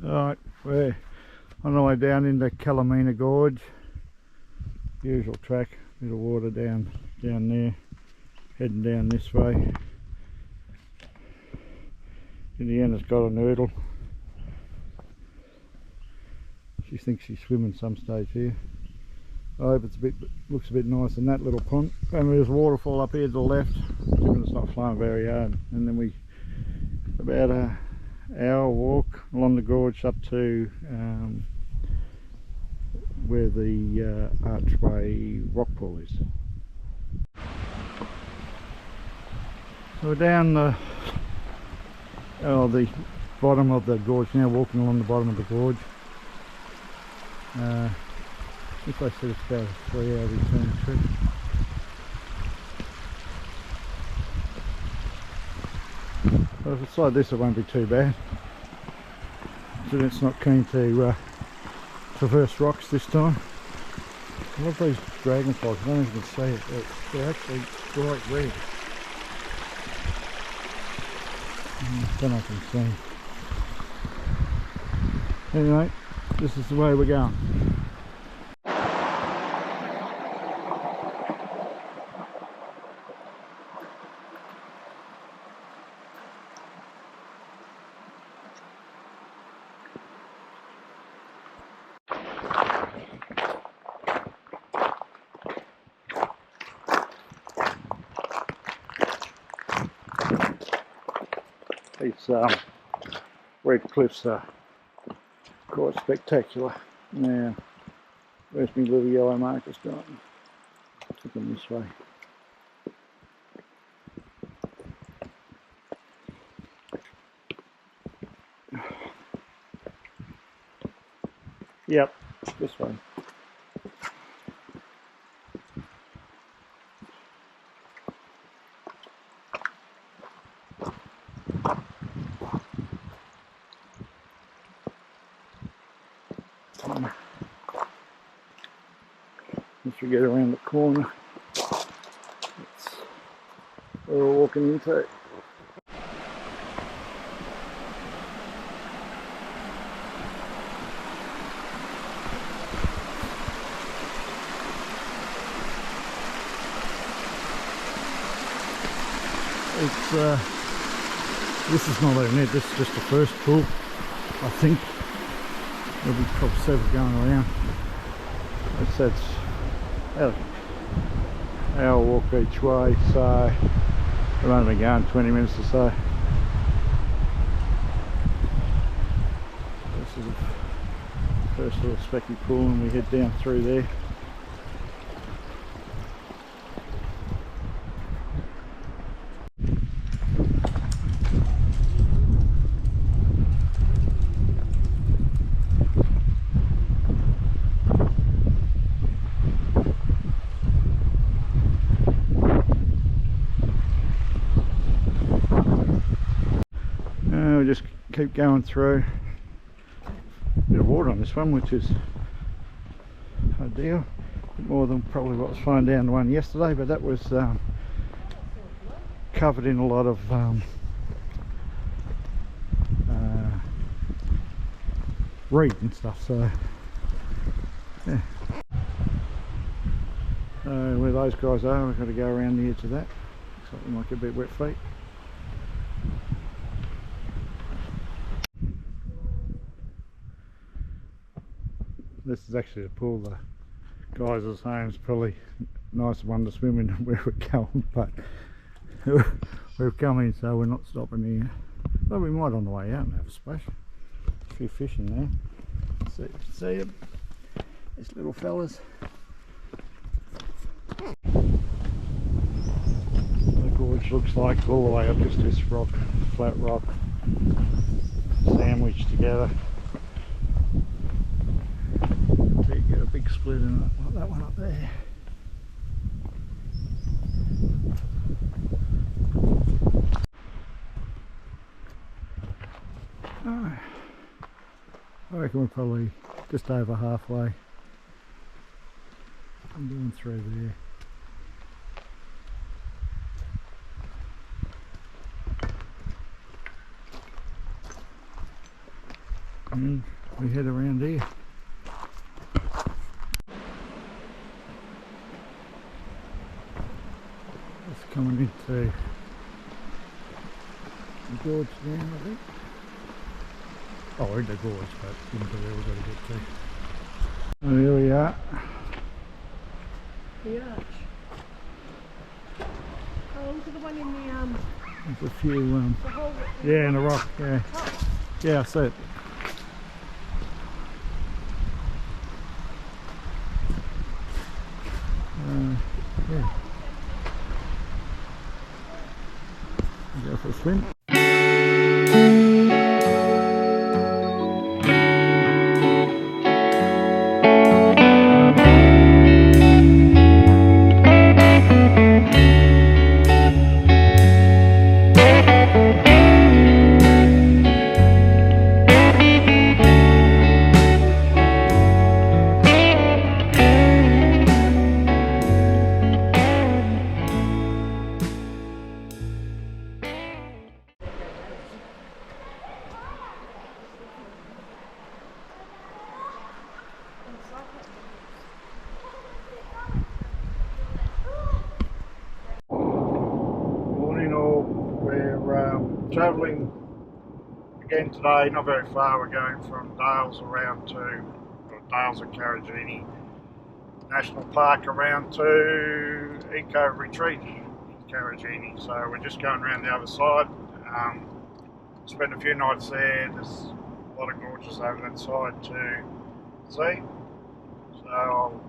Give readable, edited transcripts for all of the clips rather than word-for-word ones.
Alright, we're on our way down into Kalamina Gorge. Usual track, bit of water down there, heading down this way. In the end, it's got a noodle. She thinks she's swimming some stage here. I hope it's looks a bit nicer than that little pond. And there's a waterfall up here to the left, given it's not flowing very hard. And then about an hour walk along the gorge up to where the archway rock pool is. So we're down the bottom of the gorge now, walking along the bottom of the gorge. If I said it's about a 3-hour return trip. Well, if it's like this, it won't be too bad. So it's not keen to traverse rocks this time. I love these dragonflies. I don't know if you can see it. They're actually bright red. I don't know if you can see. Anyway, this is the way we're going. These red cliffs are quite spectacular. Now, where's my little yellow markers going? Took them this way. Yep, this way. Once we get around the corner, that's where we're walking into. This is not even it, this is just the first pool, I think. There'll be probably several going around. That's an hour walk each way, so we've only been going 20 minutes or so. This is the first little specky pool, and we head down through there. Just keep going through. Bit of water on this one, which is ideal. A bit more than probably what was flowing down the one yesterday, but that was covered in a lot of reed and stuff. So yeah. So where those guys are, we've got to go around the edge of that. Looks like we might get a bit wet feet. This is actually a pool the guys are saying it's probably a nicer one to swim in where we're going, but we've come in, so we're not stopping here. But we might on the way out and have a splash. A few fish in there. See them? These little fellas. The gorge looks like all the way up just this rock, flat rock, sandwiched together. You get a big split in it, like that one up there. Oh, I reckon we're probably just over halfway. I'm going through there. and we head around here. It's coming into the gorge now, I think. Oh, we're in the gorge, but into where we've got to get to. And here we are. The arch. Oh, look at the one in the There's a few, the hole yeah, in the rock, yeah. Yeah, I see it. Yeah. Go for a swim. We're travelling again today, not very far. We're going from Dales around to Dales at Karijini National Park around to Eco Retreat in Karijini. So we're just going around the other side. Spent a few nights there. There's a lot of gorges over that side to see. So I'll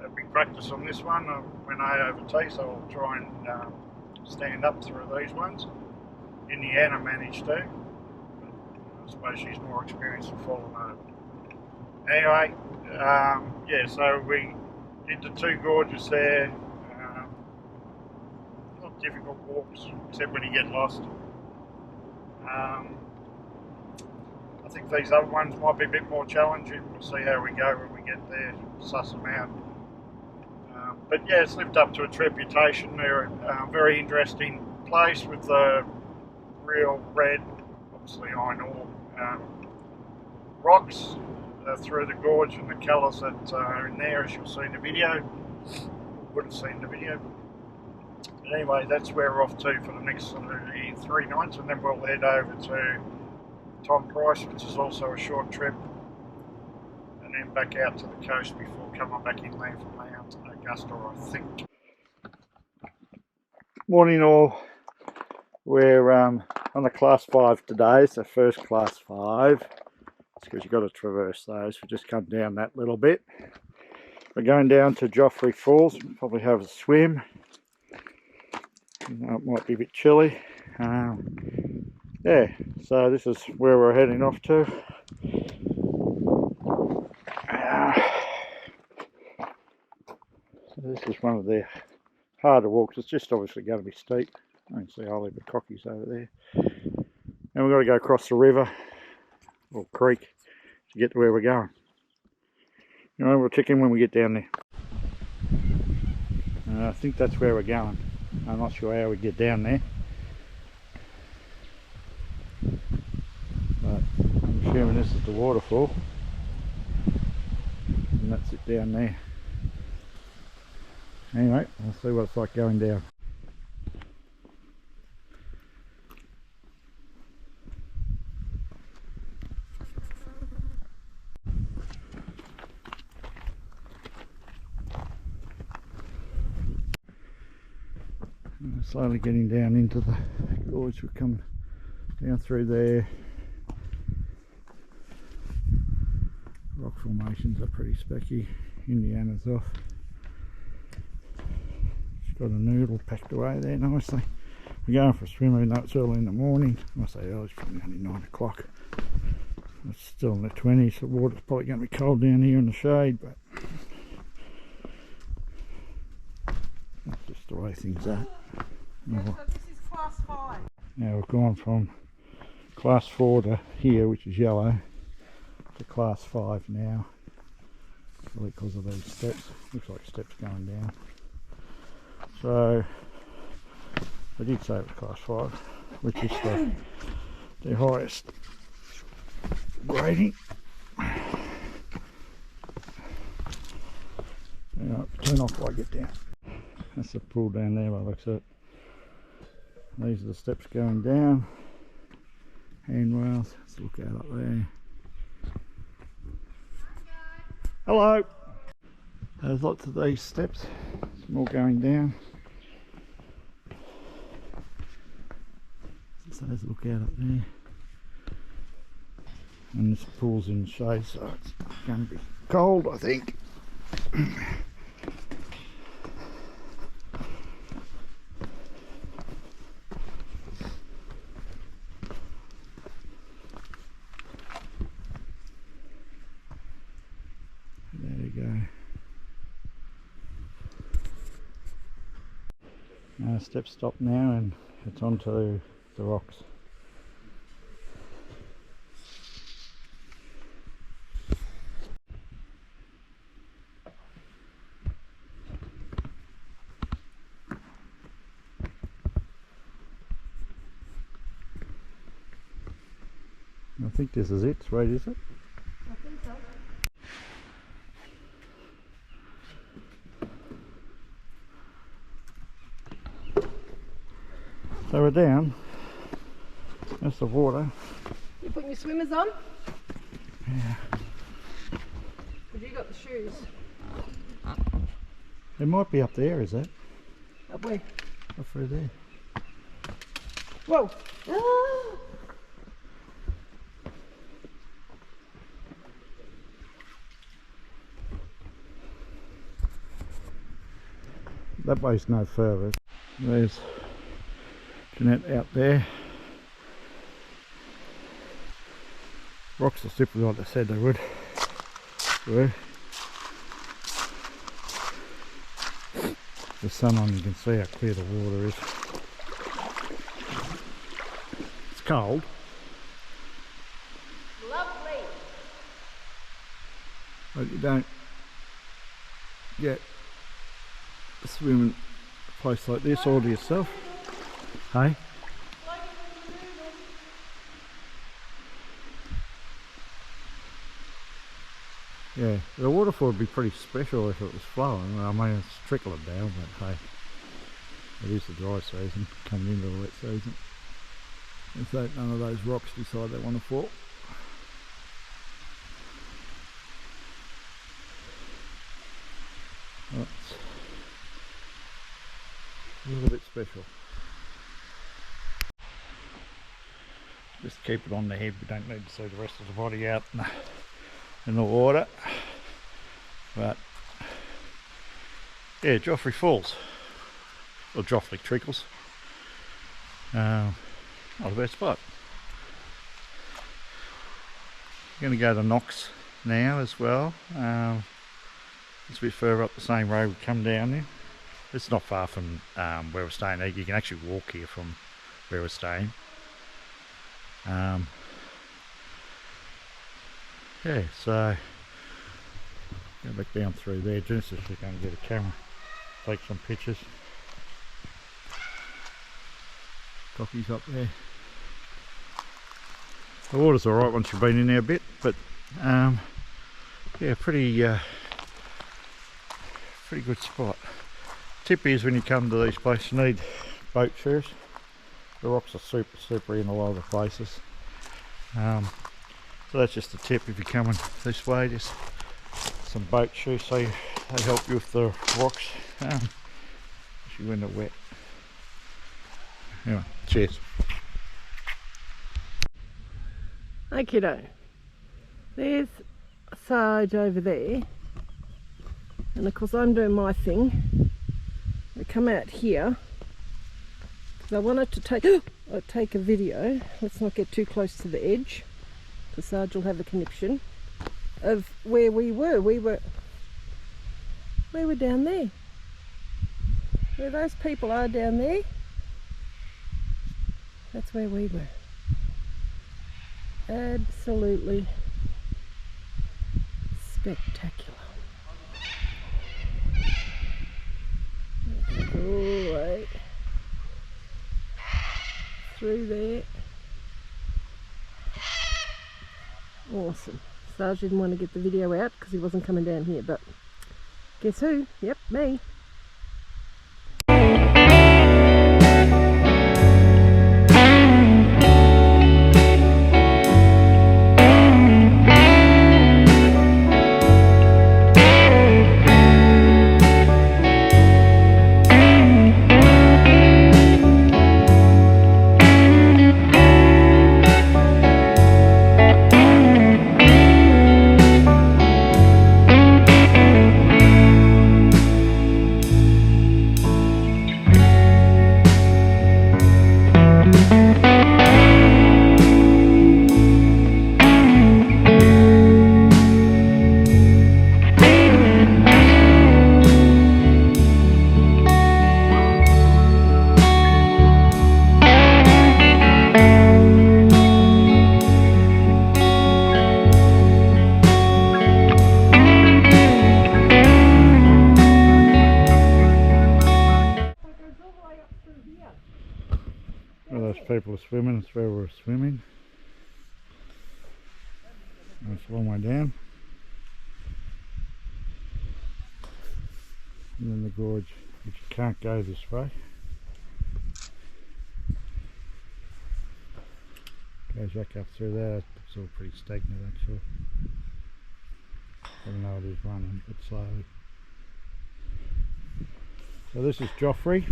have a big practice on this one. I went over so I'll try and stand up through these ones. In the end I managed to, but I suppose she's more experienced in falling over. Anyway, yeah, so we did the two gorges there. Not difficult walks, except when you get lost. I think these other ones might be a bit more challenging. We'll see how we go when we get there, suss them out. But yeah, it's lived up to its reputation. They're a very interesting place with the real red, obviously iron ore rocks through the gorge, and the colours that are in there, as you'll see in the video. Would have seen the video. But anyway, that's where we're off to for the next 3 nights, and then we'll head over to Tom Price, which is also a short trip, and then back out to the coast before coming back inland from Mount Augusta, I think. Morning all. We're on the class 5 today. It's the first class 5. It's because you've got to traverse those. We just come down that little bit. We're going down to Joffre Falls. We'll probably have a swim. You know, it might be a bit chilly. Yeah, so this is where we're heading off to. So this is one of the harder walks. It's just obviously going to be steep. I can see Oliver Cockies over there. And we've got to go across the river or creek to get to where we're going. You know, we'll check in when we get down there. I think that's where we're going. I'm not sure how we get down there, but I'm assuming this is the waterfall, and that's it down there. Anyway, we'll see what it's like going down. Slowly getting down into the gorge. We've come down through there. Rock formations are pretty specky. Indiana's off. She's got a noodle packed away there nicely. We're going for a swim even though it's early in the morning. I say early, it's probably only 9 o'clock. It's still in the 20s. The water's probably going to be cold down here in the shade, but that's just the way things are. Yeah, so this is class 5. Now we've gone from class 4 to here, which is yellow, to class 5 now. Probably because of these steps. Looks like steps going down. So I did say it was class 5, which is the highest grating. Alright, turn off while I get down. That's the pool down there by the looks of it. These are the steps going down. Handrails. Let's look out up there. Hello! There's lots of these steps. Some more going down. So let's look out up there. And this pool's in shade, so it's going to be cold, I think. There you go. Step stop now, and it's onto the rocks. I think this is it, right, is it? I think so. So we're down. That's the water. You putting your swimmers on? Yeah. Have you got the shoes? It might be up there, is it? Up where? Up through there. Whoa! That way's no further. There's Jeanette out there. Rocks are slippery like they said they would. Were. The sun on, you can see how clear the water is. It's cold. Lovely! But you don't get a swim in a place like this all to yourself. Hey? Yeah, the waterfall would be pretty special if it was flowing. I mean, it's trickling down, but hey, it is the dry season, coming into the wet season. Let's hope none of those rocks decide they want to fall. That's a little bit special. Just keep it on the head, we don't need to see the rest of the body out in the water. But yeah, Joffre Falls, or Joffre Trickles. Not a bad spot. Going to go to Knox now as well. It's a bit further up the same road we come down there. It's not far from where we're staying. You can actually walk here from where we're staying. Yeah, so go back down through there. Genesis is going to get a camera, take some pictures. Cocky's up there. The water's alright once you've been in there a bit, but yeah, pretty good spot. Tip is when you come to these places, you need boat shoes. The rocks are super slippery in a lot of the places. So that's just a tip if you're coming this way, just some boat shoes so they help you with the rocks, especially when they're wet. Anyway, cheers. Hey kiddo, there's Sarge over there, and of course I'm doing my thing. I come out here because I wanted to take a video. Let's not get too close to the edge, because Sarge will have a conniption of where we were. We were down there. Where those people are down there, that's where we were. Absolutely spectacular. All right. Through there. Awesome. Sarge didn't want to get the video out because he wasn't coming down here, but guess who? Yep, me. Where those people are swimming, that's where we're swimming. That's a long way down. And then the gorge, which you can't go this way. Goes back up through there, it's all pretty stagnant actually. Even though it is running, but slowly. So this is Joffre.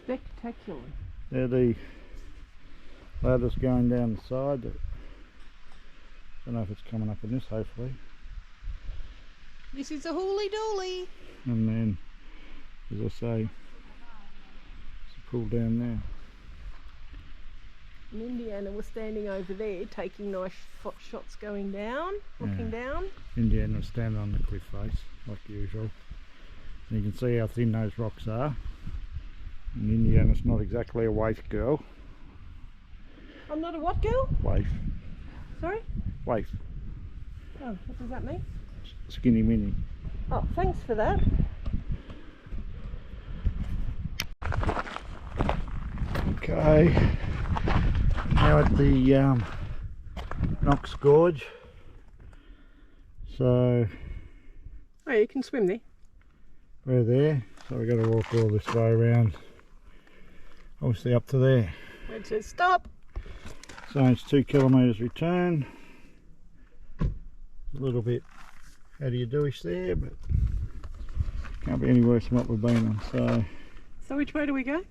Spectacular. They're the ladders going down the side. Don't know if it's coming up in this, hopefully. This is a hooly dooly. And then, as I say, it's a pool down there. And Indiana was standing over there taking nice shots going down, looking down. Indiana was standing on the cliff face, like usual. And you can see how thin those rocks are. And Indiana's not exactly a waif girl. I'm not a what girl? Waif. Sorry? Waif. Oh, what does that mean? Skinny mini. Oh, thanks for that. Okay. Now at the Knox Gorge. So Oh, you can swim there. we're there. So we've got to walk all this way around. Obviously up to there. It says stop. So it's 2 kilometres return. A little bit how do you do-ish there, but can't be any worse than what we've been on. So which way do we go?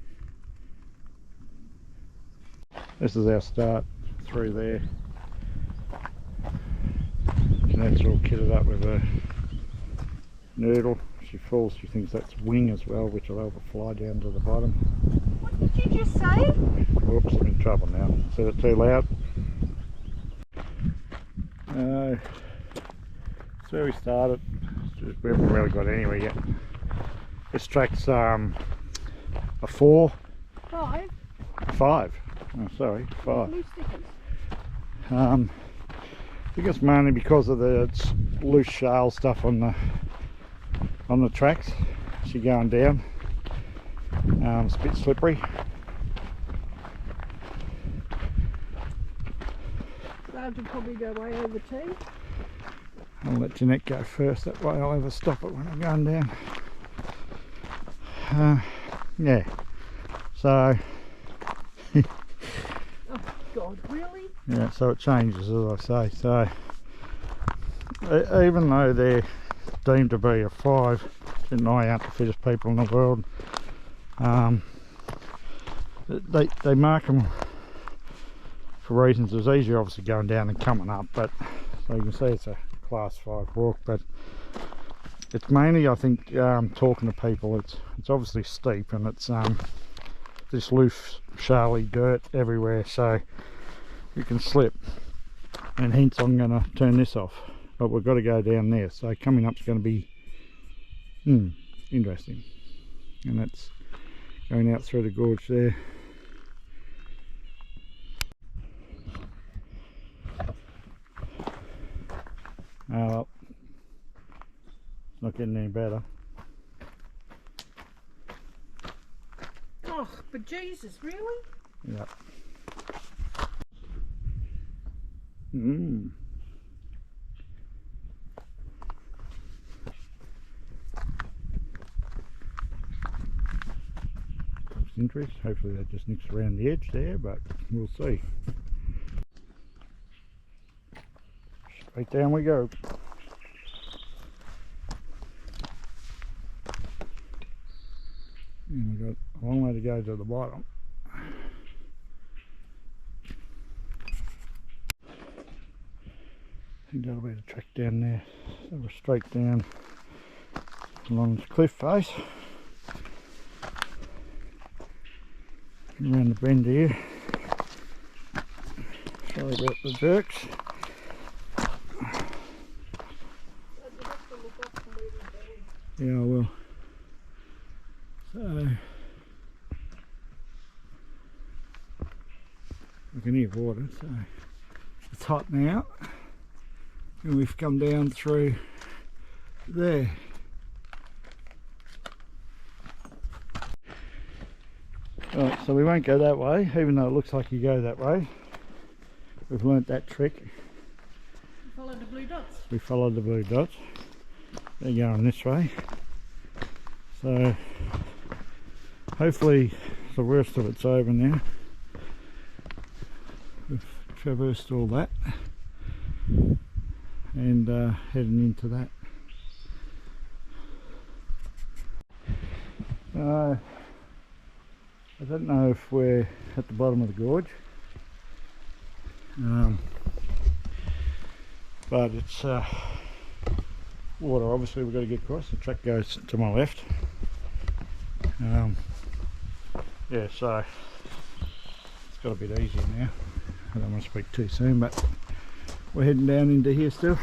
This is our start through there. Jeanette's all kitted up with a noodle. She falls, she thinks that's wing as well, which will help it fly down to the bottom. What did you just say? Whoops, I'm in trouble now. Said it too loud. That's where we started. We haven't really got anywhere yet. This track's a 4. 5. 5. Oh, sorry, 5. Blue stickers. I think it's mainly because of the loose shale stuff on the tracks. She's going down. It's a bit slippery. Sarge will probably go way over tea. I'll let Jeanette go first, that way I'll have a stop it when I'm going down. Yeah, so Oh God, really? yeah, so it changes, as I say. So even though they're deemed to be a 5, and I aren't the fittest people in the world, they mark them for reasons. It's easier obviously going down and coming up, but so you can see it's a class 5 walk, but it's mainly, I think, talking to people, it's obviously steep, and it's this loose shaley dirt everywhere, so you can slip, and hence I'm going to turn this off, but we've got to go down there. So coming up is going to be interesting, and that's going out through the gorge there. Oh well, it's not getting any better. Oh, but Jesus, really? Yeah. Mm. Interest. Hopefully that just nicks around the edge there, but we'll see. Straight down we go. And we've got a long way to go to the bottom. I think that'll be the track down there. So we're straight down along this cliff face. Around the bend here. Sorry about the jerks. Yeah, I will. So I can hear water, so it's hot now. And we've come down through there. Right, so we won't go that way, even though it looks like you go that way. We've learnt that trick. Follow the blue dots. We followed the blue dots. They're going this way. So hopefully the worst of it's over now. We've traversed all that and heading into that. I don't know if we're at the bottom of the gorge, but it's water. Obviously we've got to get across. The track goes to my left. Yeah, so it's got a bit easier now. I don't want to speak too soon, but we're heading down into here still.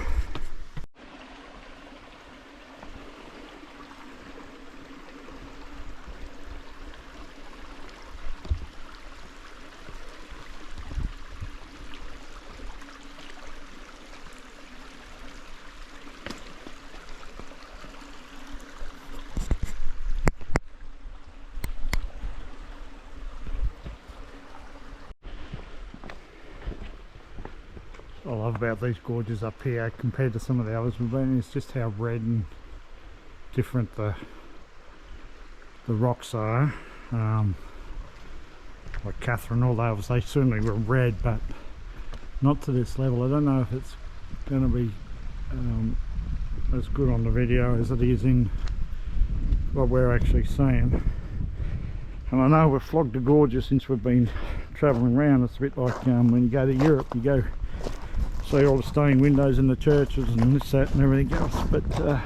What I love about these gorges up here compared to some of the others we've been is just how red and different the rocks are. Like Catherine, all those, they certainly were red, but not to this level. I don't know if it's going to be as good on the video as it is in what we're actually seeing. And I know we've flogged the gorges since we've been travelling around. It's a bit like when you go to Europe, you go see all the stained windows in the churches and this, that and everything else. But I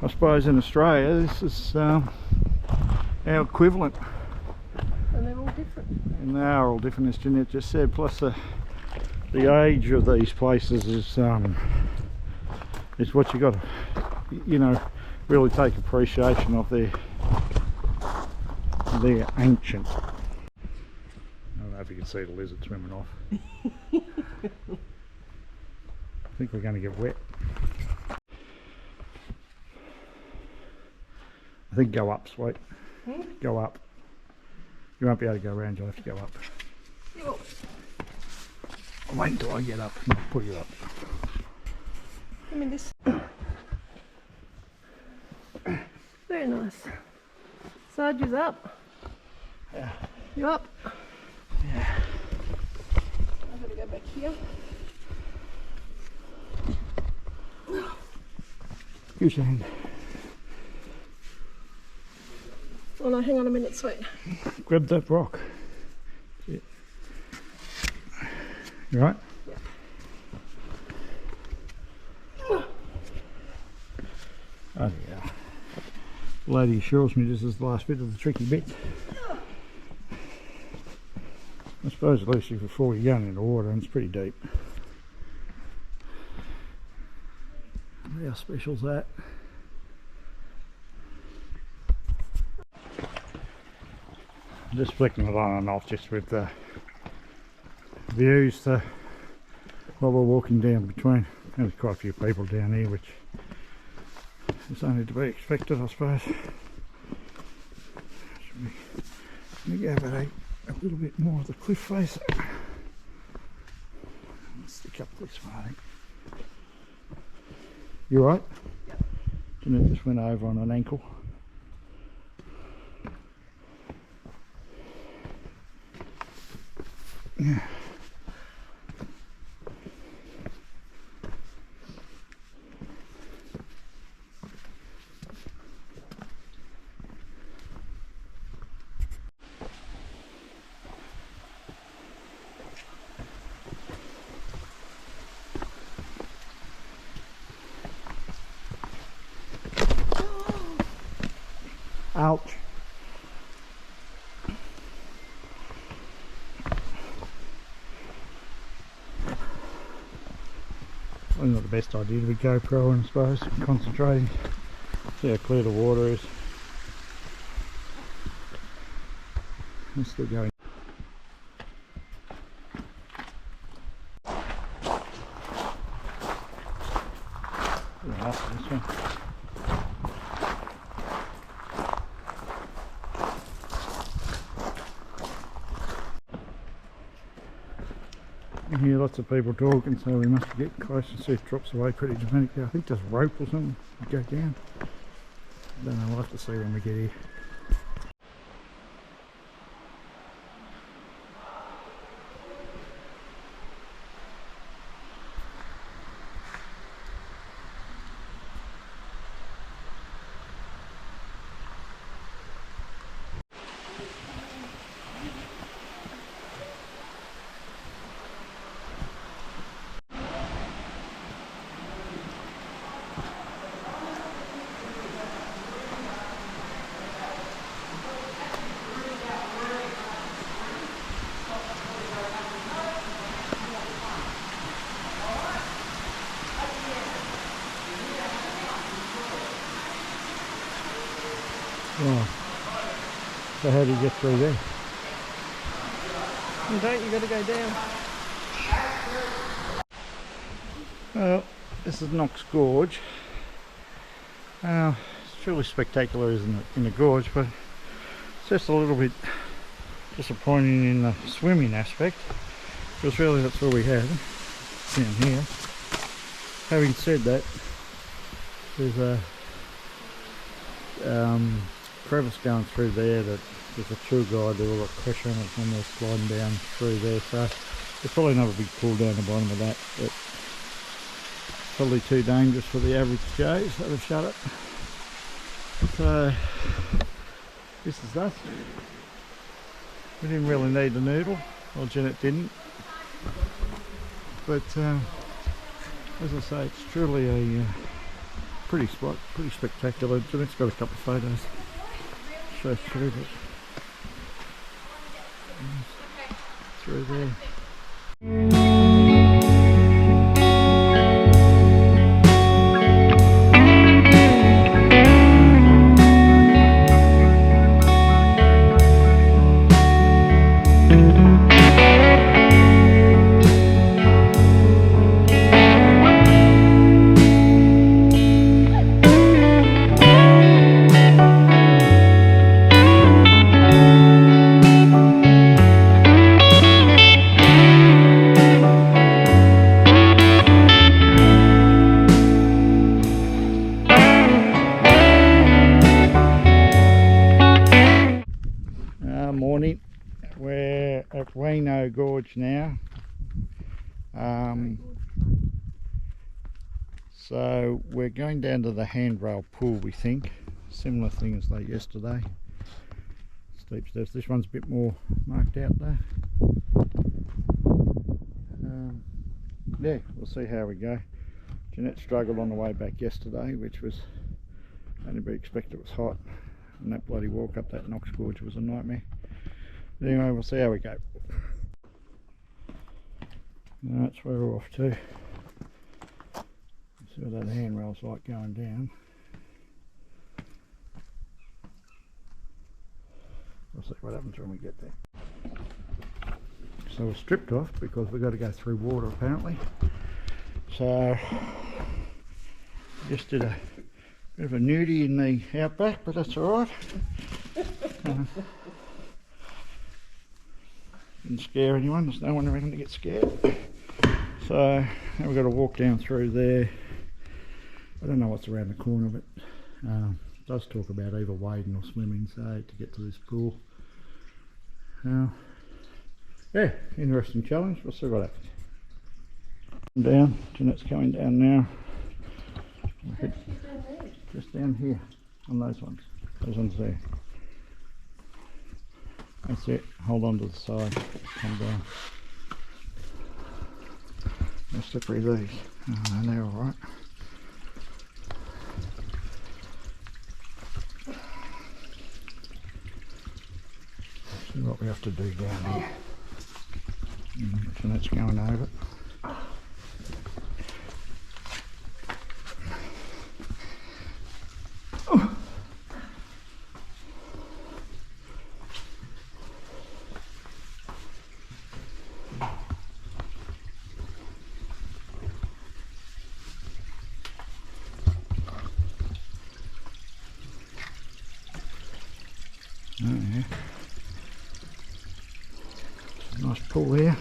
suppose in Australia this is our equivalent. And they're all different. And they are all different, as Jeanette just said. Plus the age of these places is what you got to, you know, really take appreciation of their ancient. I don't know if you can see the lizard swimming off. I think we're going to get wet. I think go up, sweet. Go up. You won't be able to go around, you'll have to go up. I'll wait until I get up and I'll pull you up. Give me this. Very nice. Sarge is up. Yeah. You up? Yeah. I've got to go back here. Use your hand. Oh no, hang on a minute, sweet. Grab that rock. You right? Yeah. Oh yeah. The lady assures me this is the last bit of the tricky bit. I suppose at least before you're going into water, and it's pretty deep. How special's that? I'm just flicking it on and off just with the views to what we're walking down between. There's quite a few people down here, which is only to be expected, I suppose. Let me go over a little bit more of the cliff face. Let's stick up this one, I think. You right? Yep. And it just went over on an ankle. Yeah. Ouch. Probably not the best idea to be GoPro, I suppose, concentrating. See how clear the water is. It's still going. Yeah, this one. I hear lots of people talking, so we must get close and see if it drops away pretty dramatically. I think there's rope or something to go down. I don't know, we'll have to see when we get here. Oh. So how do you get through there? You don't, you got to go down. Well, this is Knox Gorge. It's truly spectacular in the gorge, but it's just a little bit disappointing in the swimming aspect, because really that's all we had down here. Having said that, there's a crevice going through there that there's a tour guide there with a crash on it when they're sliding down through there, so there's probably not a big pull down the bottom of that, but probably too dangerous for the average Joes, so they've shut it. So this is us. We didn't really need the noodle, well Jeanette didn't, but as I say, it's truly a pretty spot, pretty spectacular. Jeanette's got a couple of photos show through, but through there. Morning, we're at Gorge now, so we're going down to the Handrail pool, we think. Similar thing as like yesterday, steep steps. This one's a bit more marked out there. Yeah, we'll see how we go. Jeanette struggled on the way back yesterday, which was only to be expected. It was hot, and that bloody walk up that Knox Gorge was a nightmare. Anyway, we'll see how we go. That's where we're off to. See what that handrail's like going down. We'll see what happens when we get there. So we're stripped off because we've got to go through water apparently. So just did a bit of a nudie in the outback, but that's alright. Didn't scare anyone, there's no one around to get scared. So now we've got to walk down through there. I don't know what's around the corner, but it does talk about either wading or swimming, so to get to this pool. Yeah, interesting challenge. We'll see what happens. Down, Jeanette's coming down now. Just down here, on those ones there. That's it, hold on to the side, come down. How slippery are these? Oh, they're alright. See what we have to do down here. So that's going over. Oh, yeah. Nice pool here.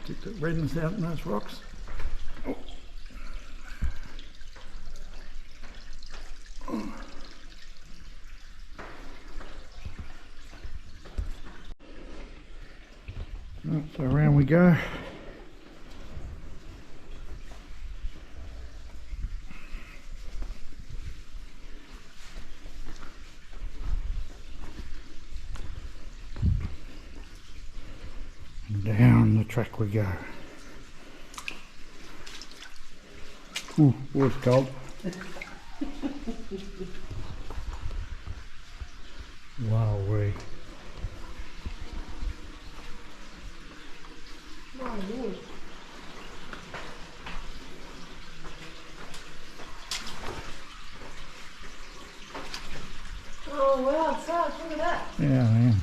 Get the redness out in those rocks. Oh. Right, so around we go. Down the track we go. Ooh, water's cold. Wow, we. My lord. Oh wow, Sarge, look at that. Yeah, man.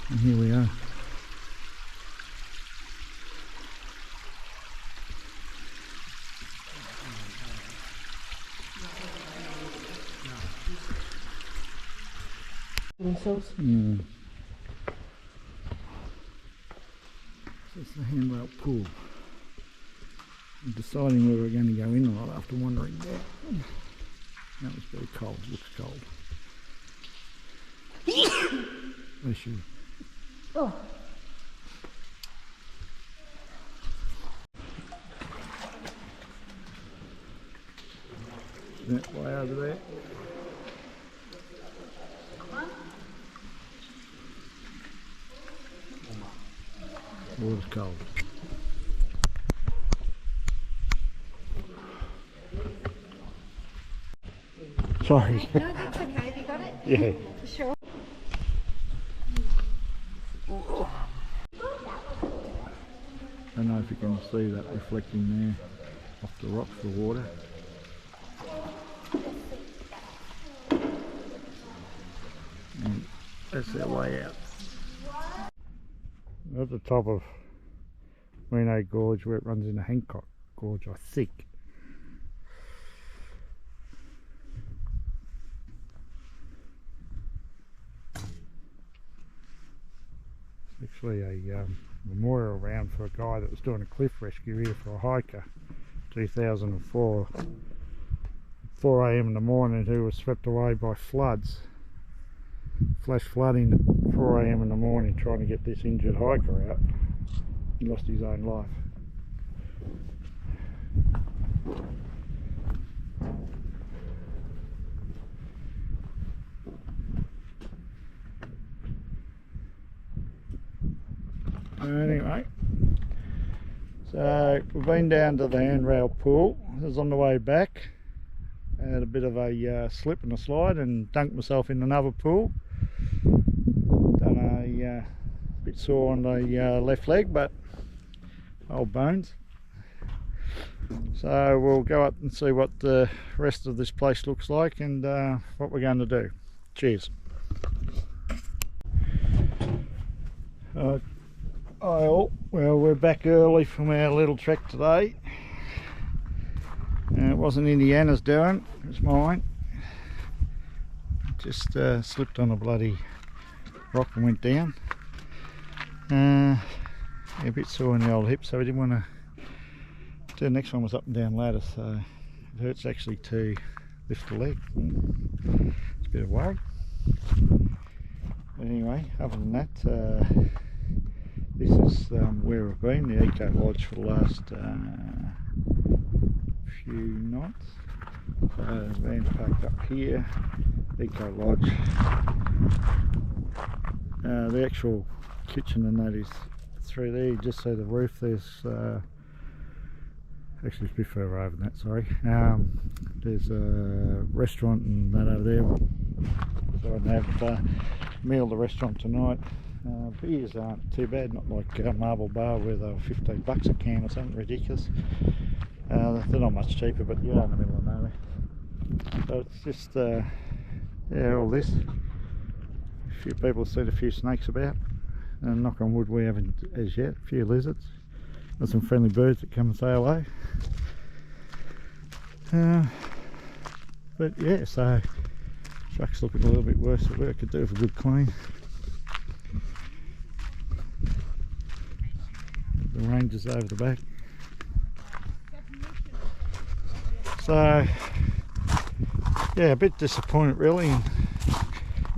And here we are. Themselves. So it's the Handrail pool. I'm deciding whether we're going to go in or not after wandering down. That was very cold, looks cold. Bless you. Oh. That way over there. Water's cold. Sorry. No, that's okay. Have you got it? Yeah. Sure. I don't know if you can see that reflecting there off the rocks, the water. And that's our way out. At the top of Gorge where it runs into Hancock Gorge, I think. It's actually a memorial around for a guy that was doing a cliff rescue here for a hiker, 2004, 4 AM in the morning, who was swept away by floods. Flash flooding at 4 AM in the morning trying to get this injured hiker out. He lost his own life. Anyway, so we've been down to the Handrail pool. I was on the way back. I had a bit of a slip and a slide and dunked myself in another pool. Done a bit sore on the left leg, but old bones. So we'll go up and see what the rest of this place looks like and what we're going to do. Cheers. Well, we're back early from our little trek today. It wasn't Indiana's doing, it was mine. Just slipped on a bloody rock and went down. A bit sore in the old hip, so we didn't want to do. The next one was up and down ladder, so it hurts actually to lift the leg. It's a bit of worry. But anyway, other than that, this is where we've been, the Eco Lodge, for the last few nights. So the van's parked up here, Eco Lodge. The actual kitchen and that is through there. You just see the roof. There's actually it's a bit further over than that, sorry. There's a restaurant and that over there. So I can have a meal at the restaurant tonight. Beers aren't too bad, not like Marble Bar where they're $15 a can or something ridiculous. They're not much cheaper, but you're in the middle of nowhere. So it's just yeah, all this. A few people have seen a few snakes about, and knock on wood we haven't as yet. A few lizards. Got some friendly birds that come and say hello. But yeah, so truck's looking a little bit worse at work. Could do with a good clean. The ranger's over the back. So yeah, a bit disappointed really in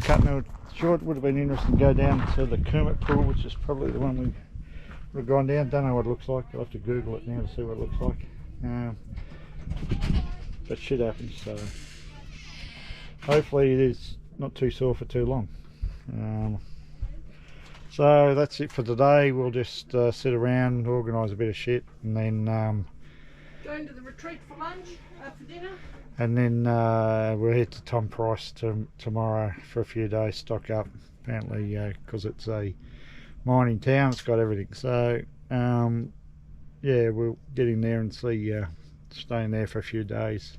cutting it short. Would have been interesting to go down to the Kermit pool, which is probably the one we would have gone down. Don't know what it looks like. I'll have to Google it now to see what it looks like. But shit happens, so hopefully it is not too sore for too long. So that's it for today. We'll just sit around, organise a bit of shit, and then Going to the retreat for lunch, for dinner. And then we'll head to Tom Price tomorrow for a few days, stock up. Apparently, because it's a mining town, it's got everything. So yeah, we'll get in there and see, staying there for a few days.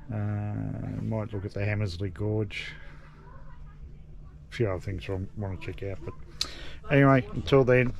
Might look at the Hammersley Gorge. A few other things I want to check out. But anyway, until then.